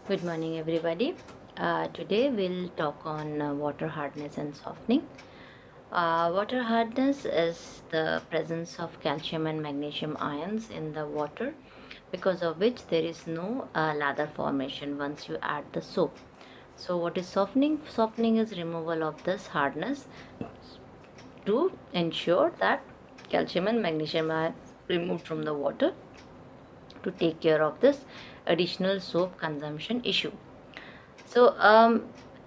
Good morning, everybody. Today we'll talk on water hardness and softening. Water hardness is the presence of calcium and magnesium ions in the water, because of which there is no lather formation once you add the soap. So, what is softening? Softening is removal of this hardness to ensure that calcium and magnesium are removed from the water to take care of this additional soap consumption issue. So,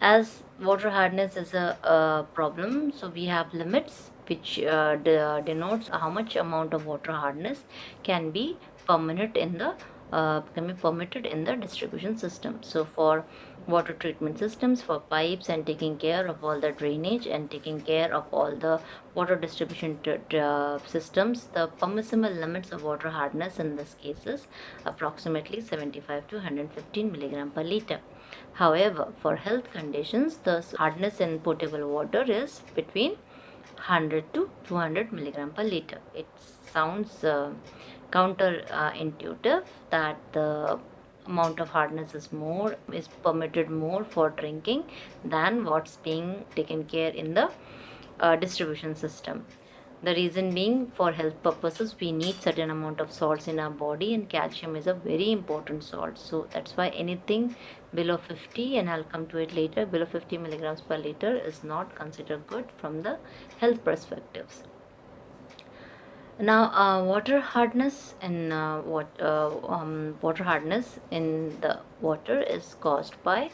as water hardness is a problem, so we have limits which denotes how much amount of water hardness can be permitted in the distribution system. So, for water treatment systems, for pipes, and taking care of all the drainage and taking care of all the water distribution systems, the permissible limits of water hardness in this case is approximately 75 to 115 milligram per liter. However, for health conditions, the hardness in potable water is between 100 to 200 milligram per liter. It sounds counterintuitive that the amount of hardness is permitted more for drinking than what's being taken care in the distribution system. The reason being, for health purposes, we need certain amount of salts in our body, and calcium is a very important salt. So that's why anything below 50, and I'll come to it later, below 50 milligrams per liter is not considered good from the health perspectives. Now, water hardness in the water is caused by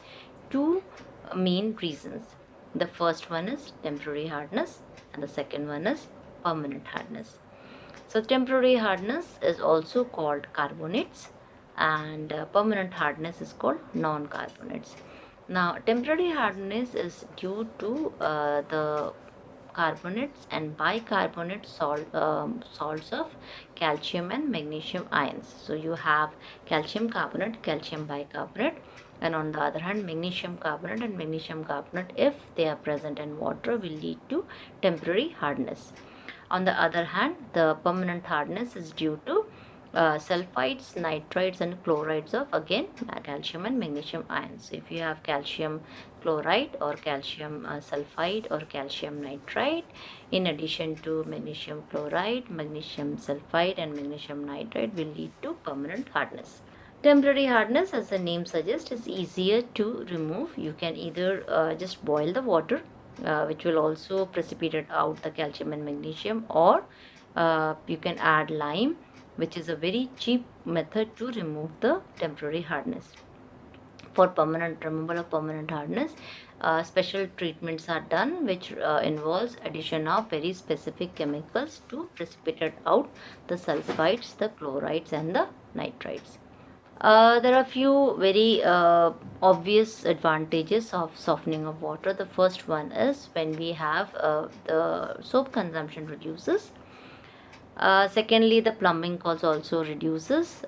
two main reasons. The first one is temporary hardness, and the second one is permanent hardness. So, temporary hardness is also called carbonates, and permanent hardness is called non-carbonates. Now, temporary hardness is due to the carbonates and bicarbonate salts of calcium and magnesium ions. So you have calcium carbonate, calcium bicarbonate, and on the other hand, magnesium carbonate and magnesium carbonate, if they are present in water, will lead to temporary hardness. On the other hand, the permanent hardness is due to sulfides, nitrides, and chlorides of again calcium and magnesium ions. So if you have calcium chloride or calcium sulfide or calcium nitride in addition to magnesium chloride, magnesium sulfide, and magnesium nitride will lead to permanent hardness. Temporary hardness, as the name suggests, is easier to remove. You can either just boil the water, which will also precipitate out the calcium and magnesium, or you can add lime, which is a very cheap method to remove the temporary hardness. For permanent removal of permanent hardness, special treatments are done, which involves addition of very specific chemicals to precipitate out the sulfides, the chlorides, and the nitrides. There are few very obvious advantages of softening of water. The first one is when we have the soap consumption reduces. Secondly, the plumbing cost also reduces.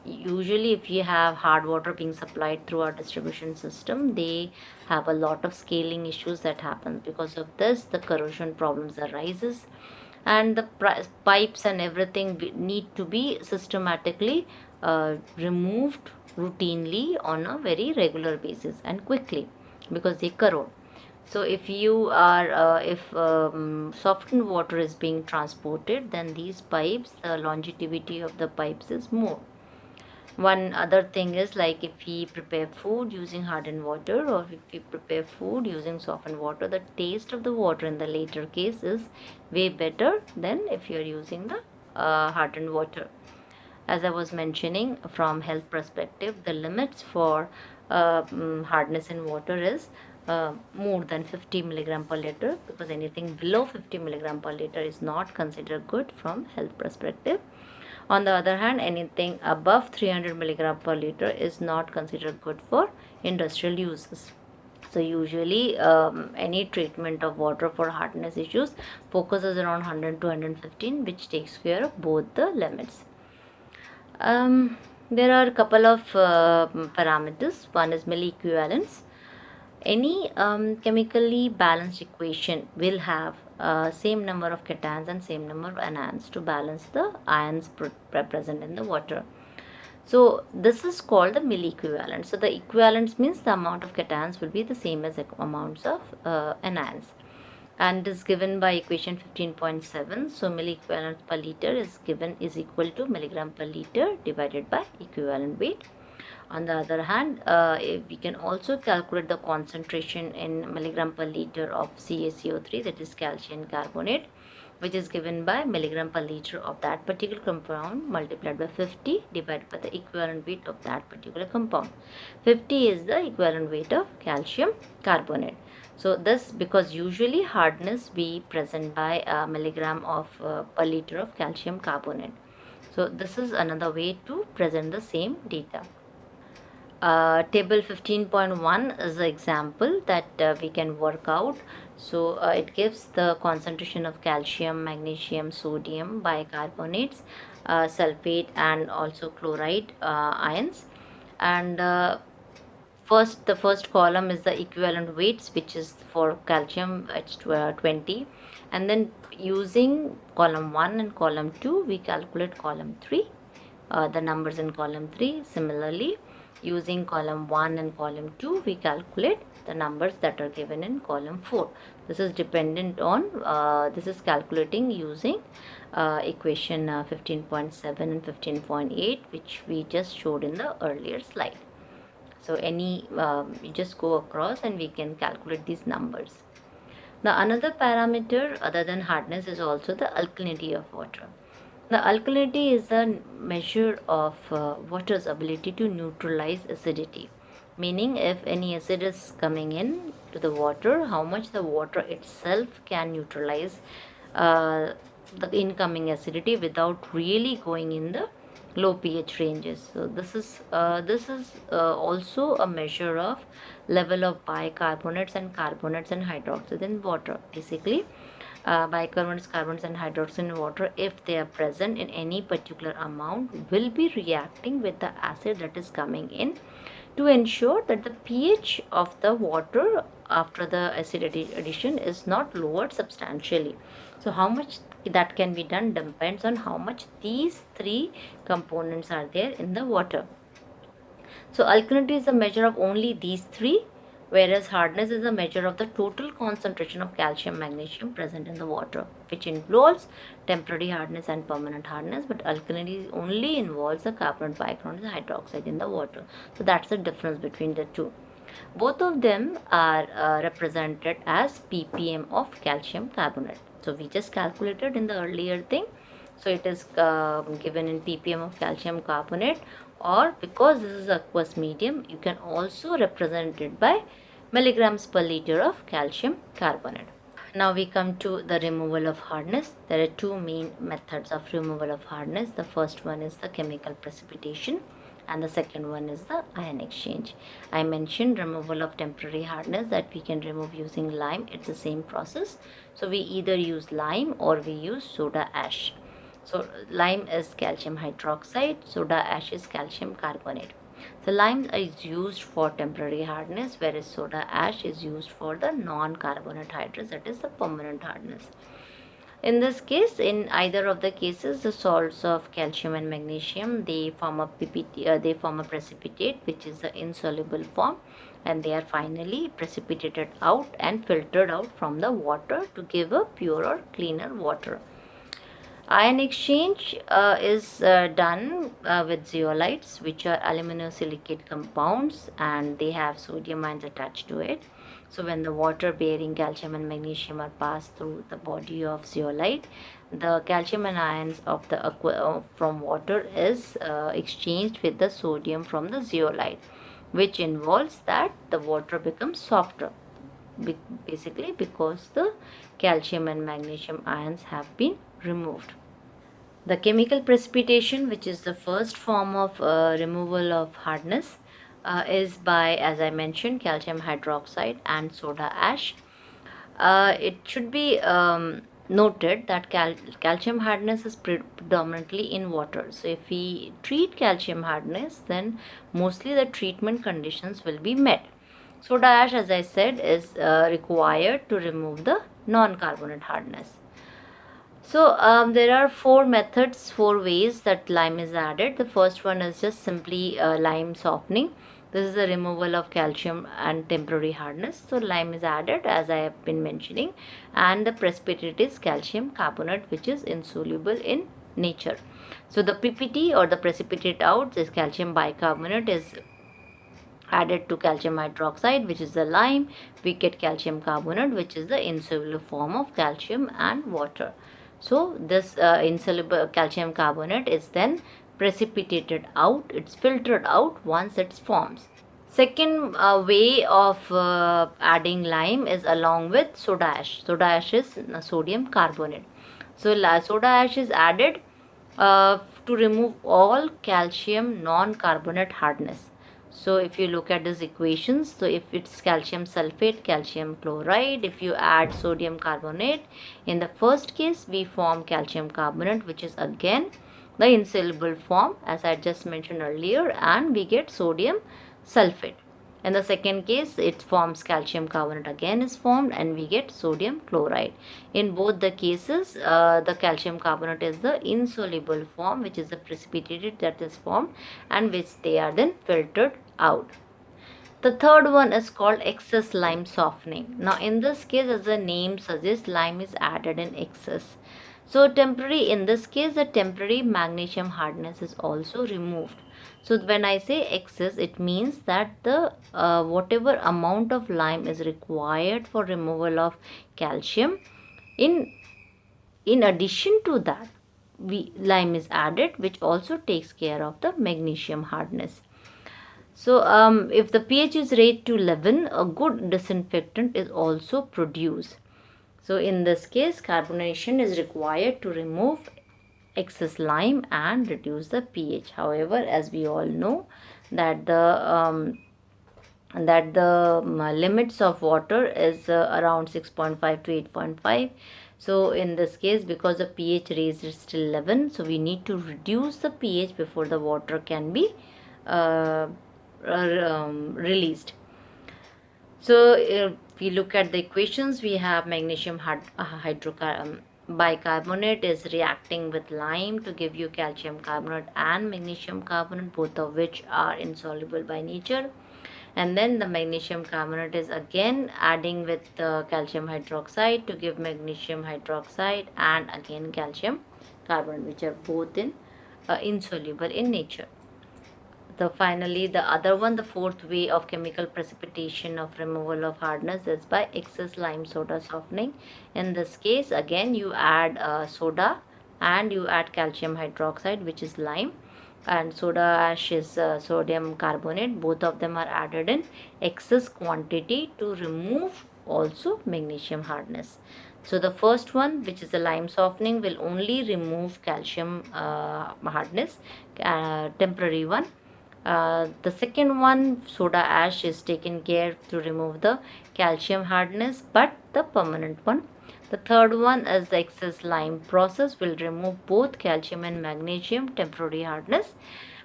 Usually, if you have hard water being supplied through our distribution system, they have a lot of scaling issues that happen. Because of this, the corrosion problems arises, and the pipes and everything need to be systematically removed routinely on a very regular basis and quickly, because they corrode. So if softened water is being transported, then these pipes, the longevity of the pipes is more. One other thing is, like, if we prepare food using hardened water, or if we prepare food using softened water, the taste of the water in the later case is way better than if you are using the hardened water. As I was mentioning, from health perspective, the limits for hardness in water is more than 50 milligram per liter, because anything below 50 milligram per liter is not considered good from health perspective. On the other hand, anything above 300 milligram per liter is not considered good for industrial uses. So usually, any treatment of water for hardness issues focuses around 100 to 115, which takes care of both the limits. There are a couple of parameters. One is Mill equivalence. Any chemically balanced equation will have same number of cations and same number of anions to balance the ions present in the water. So this is called the mill equivalent. So the equivalence means the amount of cations will be the same as the amounts of anions, and is given by equation 15.7. So mill equivalent per liter is equal to milligram per liter divided by equivalent weight. On the other hand, we can also calculate the concentration in milligram per liter of CaCO3, that is calcium carbonate, which is given by milligram per liter of that particular compound multiplied by 50 divided by the equivalent weight of that particular compound. 50 is the equivalent weight of calcium carbonate. So this, because usually hardness be present by a milligram of per liter of calcium carbonate. So this is another way to present the same data. Table 15.1 is an example that we can work out. So it gives the concentration of calcium, magnesium, sodium, bicarbonates, sulfate, and also chloride ions. And the first column is the equivalent weights, which is for calcium, it's 20. And then using column 1 and column 2, we calculate column 3. The numbers in column 3. Similarly, using column 1 and column 2, we calculate the numbers that are given in column 4. This is dependent on, this is calculating using equation 15.7 and 15.8, which we just showed in the earlier slide. So you just go across and we can calculate these numbers. Now another parameter other than hardness is also the alkalinity of water. The alkalinity is a measure of water's ability to neutralize acidity, meaning if any acid is coming in to the water, how much the water itself can neutralize uh, the incoming acidity without really going in the low pH ranges. So this is also a measure of level of bicarbonates and carbonates and hydroxide in water. Basically, bicarbonates, carbonates, and hydroxide in water, if they are present in any particular amount, will be reacting with the acid that is coming in to ensure that the pH of the water after the acid addition is not lowered substantially. So how much that can be done depends on how much these three components are there in the water. So alkalinity is a measure of only these three, whereas hardness is a measure of the total concentration of calcium, magnesium present in the water, which involves temporary hardness and permanent hardness, but alkalinity only involves the carbonate, bicarbonate, hydroxide in the water. So that's the difference between the two. Both of them are represented as ppm of calcium carbonate. So we just calculated in the earlier thing. So it is given in ppm of calcium carbonate, or because this is aqueous medium, you can also represent it by milligrams per liter of calcium carbonate. Now we come to the removal of hardness. There are two main methods of removal of hardness. The first one is the chemical precipitation, and the second one is the ion exchange. I mentioned removal of temporary hardness that we can remove using lime. It's the same process. So we either use lime or we use soda ash. So lime is calcium hydroxide, soda ash is calcium carbonate. So lime is used for temporary hardness, whereas soda ash is used for the non-carbonate hardness, that is the permanent hardness. In this case, in either of the cases, the salts of calcium and magnesium, they form a precipitate, which is the insoluble form, and they are finally precipitated out and filtered out from the water to give a purer, cleaner water. Ion exchange is done with zeolites, which are aluminosilicate compounds, and they have sodium ions attached to it. So when the water bearing calcium and magnesium are passed through the body of zeolite, the calcium and ions of the from water is exchanged with the sodium from the zeolite, which involves that the water becomes softer, basically because the calcium and magnesium ions have been removed. The chemical precipitation, which is the first form of removal of hardness, is by, as I mentioned, calcium hydroxide and soda ash. It should be noted that calcium hardness is predominantly in water. So if we treat calcium hardness, then mostly the treatment conditions will be met. Soda ash, as I said, is required to remove the non-carbonate hardness. So there are four ways that lime is added. The first one is just simply lime softening. This is the removal of calcium and temporary hardness. So lime is added, as I have been mentioning, and the precipitate is calcium carbonate, which is insoluble in nature. So the PPT, or the precipitate out, is calcium bicarbonate, is added to calcium hydroxide, which is the lime. We get calcium carbonate, which is the insoluble form of calcium and water. So this insoluble calcium carbonate is then precipitated out, it's filtered out once it forms. Second way of adding lime is along with soda ash. Soda ash is sodium carbonate. So soda ash is added to remove all calcium non-carbonate hardness. So if you look at these equations, so if it's calcium sulfate, calcium chloride, if you add sodium carbonate, in the first case we form calcium carbonate, which is again the insoluble form as I just mentioned earlier, and we get sodium sulfate. In the second case, it forms calcium carbonate, again is formed, and we get sodium chloride. In both the cases, the calcium carbonate is the insoluble form, which is the precipitated that is formed, and which they are then filtered out. The third one is called excess lime softening. Now in this case, as the name suggests, lime is added in excess. So temporary, in this case, the temporary magnesium hardness is also removed. So when I say excess, it means that the whatever amount of lime is required for removal of calcium, in in addition to that, lime is added, which also takes care of the magnesium hardness. So if the pH is raised to 11, a good disinfectant is also produced. So in this case, carbonation is required to remove excess lime and reduce the pH. However, as we all know, that the limits of water is around 6.5 to 8.5. So in this case, because the pH raised is still 11, so we need to reduce the pH before the water can be uh, released. So if we look at the equations, we have magnesium bicarbonate is reacting with lime to give you calcium carbonate and magnesium carbonate, both of which are insoluble by nature. And then the magnesium carbonate is again adding with calcium hydroxide to give magnesium hydroxide and again calcium carbonate, which are both insoluble in nature. Finally, the other one, the fourth way of chemical precipitation of removal of hardness is by excess lime soda softening. In this case, again you add soda and you add calcium hydroxide, which is lime, and soda ash is sodium carbonate. Both of them are added in excess quantity to remove also magnesium hardness. So the first one, which is the lime softening, will only remove calcium hardness, temporary one. The second one, soda ash, is taken care to remove the calcium hardness, but the permanent one. The third one is the excess lime process will remove both calcium and magnesium temporary hardness,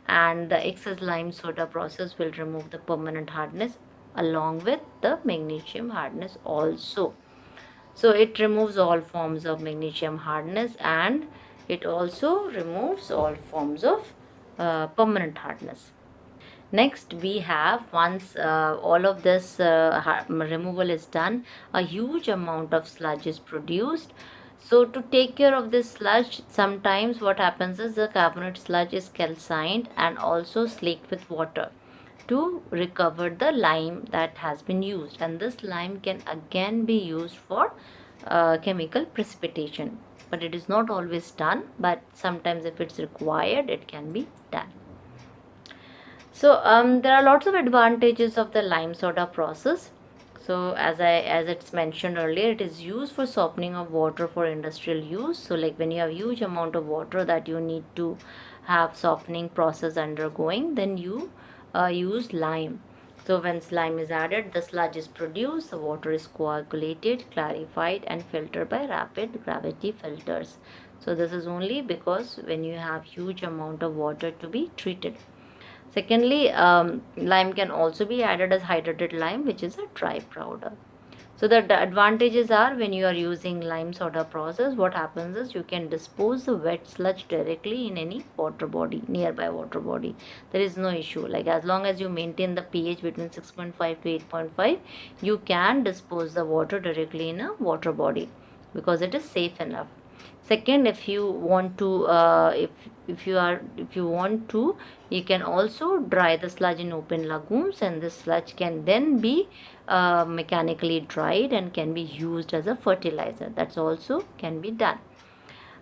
and the excess lime soda process will remove the permanent hardness along with the magnesium hardness also. So it removes all forms of magnesium hardness, and it also removes all forms of permanent hardness. Next, we have, once all of this removal is done, a huge amount of sludge is produced. So to take care of this sludge, sometimes what happens is the carbonate sludge is calcined and also slaked with water to recover the lime that has been used, and this lime can again be used for chemical precipitation, but it is not always done, but sometimes if it's required, it can be done. So there are lots of advantages of the lime soda process. So as it's mentioned earlier, it is used for softening of water for industrial use. So like when you have huge amount of water that you need to have softening process undergoing, then you use lime. So when lime is added, the sludge is produced, the water is coagulated, clarified and filtered by rapid gravity filters. So this is only because when you have huge amount of water to be treated. Secondly, lime can also be added as hydrated lime, which is a dry powder. So the advantages are, when you are using lime soda process, what happens is you can dispose the wet sludge directly in any water body, nearby water body. There is no issue. Like, as long as you maintain the pH between 6.5 to 8.5, you can dispose the water directly in a water body because it is safe enough. Second, if you want to if you want to, you can also dry the sludge in open lagoons, and this sludge can then be mechanically dried and can be used as a fertilizer. That's also can be done.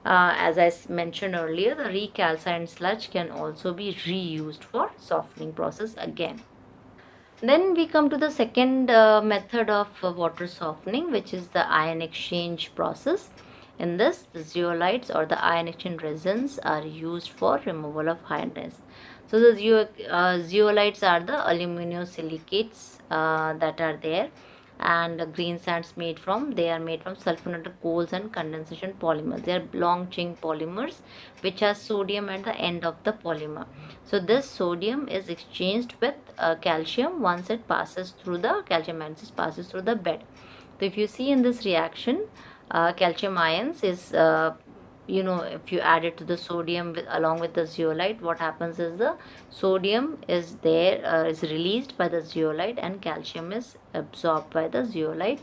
As I mentioned earlier, the recalcined sludge can also be reused for softening process again. Then we come to the second method of water softening, which is the ion exchange process. In this, the zeolites or the ion exchange resins are used for removal of hardness. So the zeolites are the aluminosilicates that are there, and the green sands they are made from sulfonated coals and condensation polymers. They are long chain polymers which has sodium at the end of the polymer. So this sodium is exchanged with calcium once it passes through the calcium ions passes through the bed. So if you see in this reaction, calcium ions is if you add it to the sodium along with the zeolite, what happens is the sodium is released by the zeolite, and calcium is absorbed by the zeolite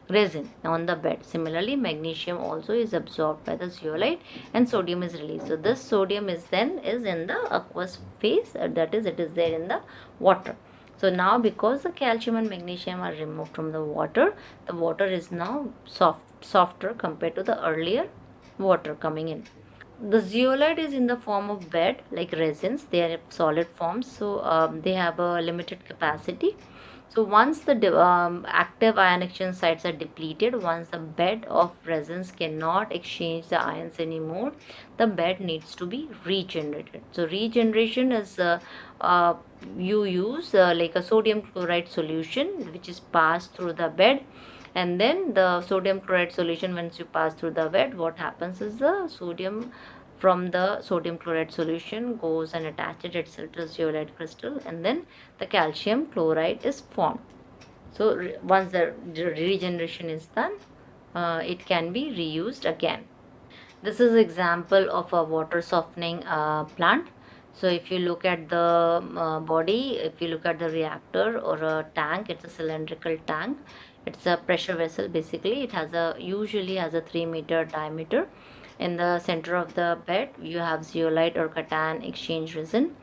resin on the bed. Similarly, magnesium also is absorbed by the zeolite and sodium is released. So this sodium is in the aqueous phase, that is, it is there in the water. So now, because the calcium and magnesium are removed from the water is now softer compared to the earlier water coming in. The zeolite is in the form of bed like resins. They are solid forms, so they have a limited capacity. So once the active ion exchange sites are depleted, once the bed of resins cannot exchange the ions anymore, the bed needs to be regenerated. So regeneration is you use like a sodium chloride solution which is passed through the bed, and then the sodium chloride solution, once you pass through the bed, what happens is the sodium from the sodium chloride solution goes and attaches itself to the zeolite crystal, and then the calcium chloride is formed. So once the regeneration is done, it can be reused again. This is example of a water softening plant. So if you look at the body, if you look at the reactor or a tank, it's a cylindrical tank. It's a pressure vessel basically. It has usually has a 3-meter diameter. In the center of the bed, you have zeolite or cation exchange resin.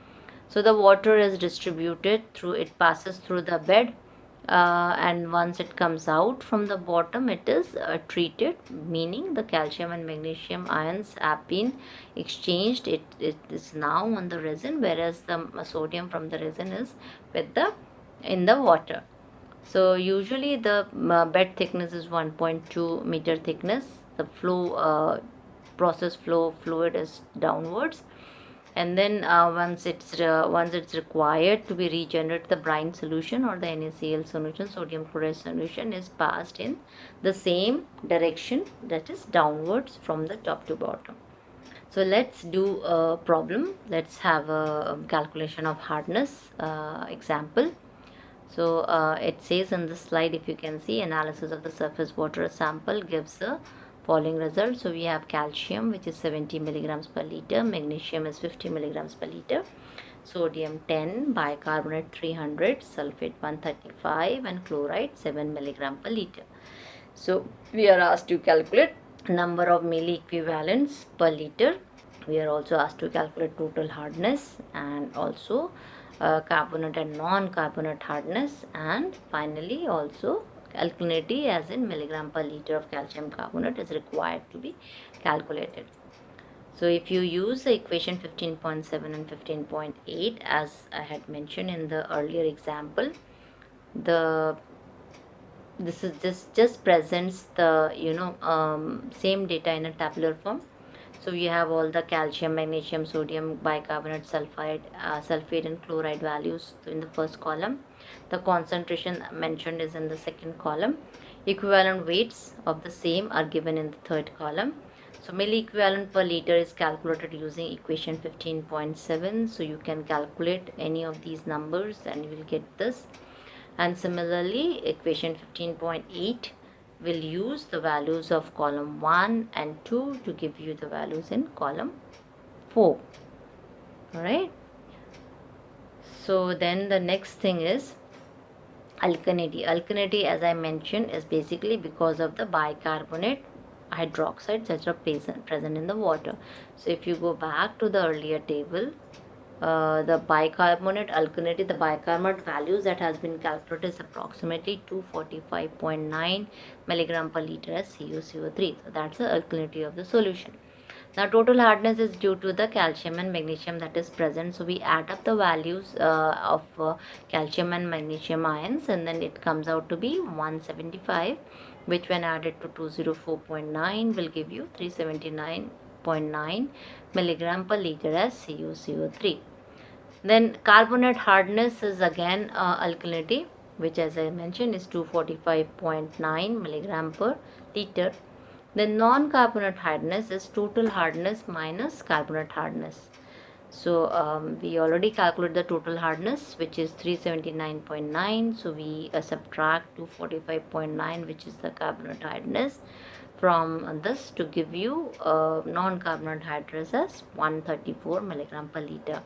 So the water is distributed through, it passes through the bed, and once it comes out from the bottom, it is treated, meaning the calcium and magnesium ions have been exchanged. It is now on the resin, whereas the sodium from the resin is with the in the water. So usually the bed thickness is 1.2 meter thickness. The flow process flow fluid is downwards, and then once it's required to be regenerated, the brine solution or the NaCl solution, sodium chloride solution, is passed in the same direction, that is downwards from the top to bottom. So let's do a problem. Let's have a calculation of hardness example. So it says in this slide, if you can see, analysis of the surface water sample gives the following result. So we have calcium, which is 70 milligrams per liter, magnesium is 50 milligrams per liter, sodium 10, bicarbonate 300, sulfate 135, and chloride 7 milligram per liter. So we are asked to calculate number of milli equivalents per liter. We are also asked to calculate total hardness, and also carbonate and non-carbonate hardness, and finally also alkalinity, as in milligram per liter of calcium carbonate is required to be calculated. So if you use the equation 15.7 and 15.8, as I had mentioned in the earlier example, this is just presents the same data in a tabular form. So we have all the calcium, magnesium, sodium, bicarbonate, sulfate and chloride values in the first column. The concentration mentioned is in the second column. Equivalent weights of the same are given in the third column. So milli equivalent per liter is calculated using equation 15.7. So you can calculate any of these numbers and you will get this. And similarly, equation 15.8 will use the values of column 1 and 2 to give you the values in column 4. Alright. So then the next thing is alkalinity. Alkalinity, as I mentioned, is basically because of the bicarbonate hydroxides that are present in the water. So if you go back to the earlier table, the bicarbonate alkalinity, the bicarbonate values that has been calculated is approximately 245.9 milligram per liter as CuCO3. So that's the alkalinity of the solution. Now total hardness is due to the calcium and magnesium that is present. So we add up the values of calcium and magnesium ions, and then it comes out to be 175, which when added to 204.9 will give you 379.9 milligram per liter as CuCO3. Then carbonate hardness is again alkalinity, which as I mentioned is 245.9 milligram per liter. The non-carbonate hardness is total hardness minus carbonate hardness. So we already calculated the total hardness, which is 379.9. So we subtract 245.9, which is the carbonate hardness, from this to give you non-carbonate hardness as 134 milligram per liter.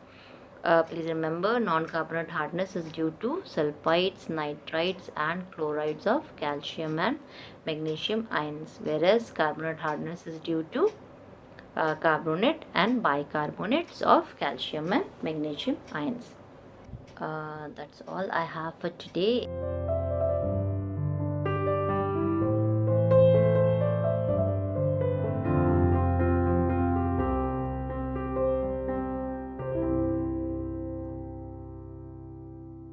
Please remember, non-carbonate hardness is due to sulfides, nitrites and chlorides of calcium and magnesium ions, whereas carbonate hardness is due to carbonate and bicarbonates of calcium and magnesium ions. That's all I have for today.